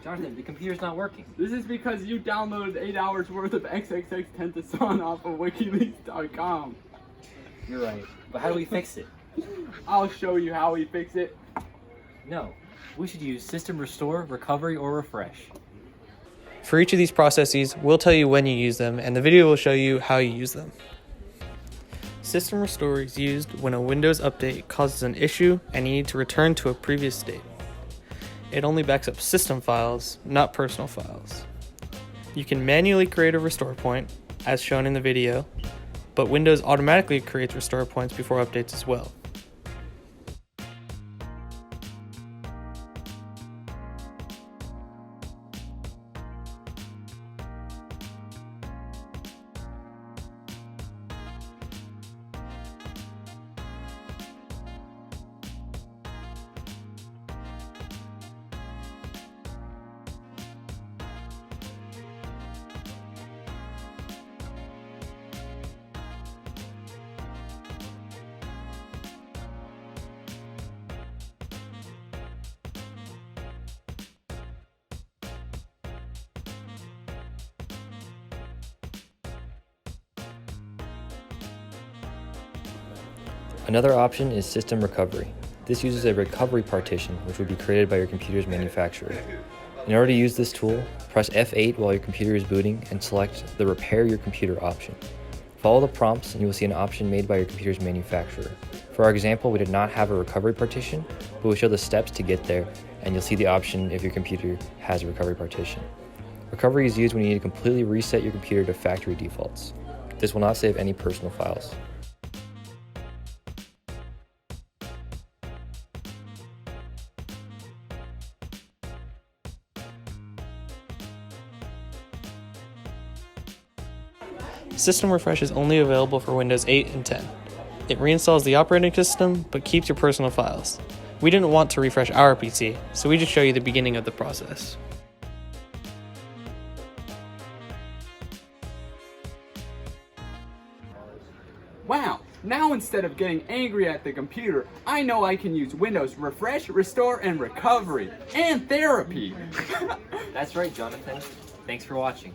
Jonathan, the computer's not working. This is because you downloaded 8 hours worth of XXX Tentacion off of WikiLeaks.com. You're right. But how do we fix it? I'll show you how we fix it. No. We should use system restore, recovery, or refresh. For each of these processes, we'll tell you when you use them, and the video will show you how you use them. System restore is used when a Windows update causes an issue and you need to return to a previous state. It only backs up system files, not personal files. You can manually create a restore point, as shown in the video, but Windows automatically creates restore points before updates as well. Another option is system recovery. This uses a recovery partition which would be created by your computer's manufacturer. In order to use this tool, press F8 while your computer is booting and select the Repair Your Computer option. Follow the prompts and you will see an option made by your computer's manufacturer. For our example, we did not have a recovery partition, but we show the steps to get there, and you'll see the option if your computer has a recovery partition. Recovery is used when you need to completely reset your computer to factory defaults. This will not save any personal files. System refresh is only available for Windows 8 and 10. It reinstalls the operating system, but keeps your personal files. We didn't want to refresh our PC, so we just show you the beginning of the process. Wow, now instead of getting angry at the computer, I know I can use Windows Refresh, Restore, and Recovery, and Therapy. That's right, Jonathan. Thanks for watching.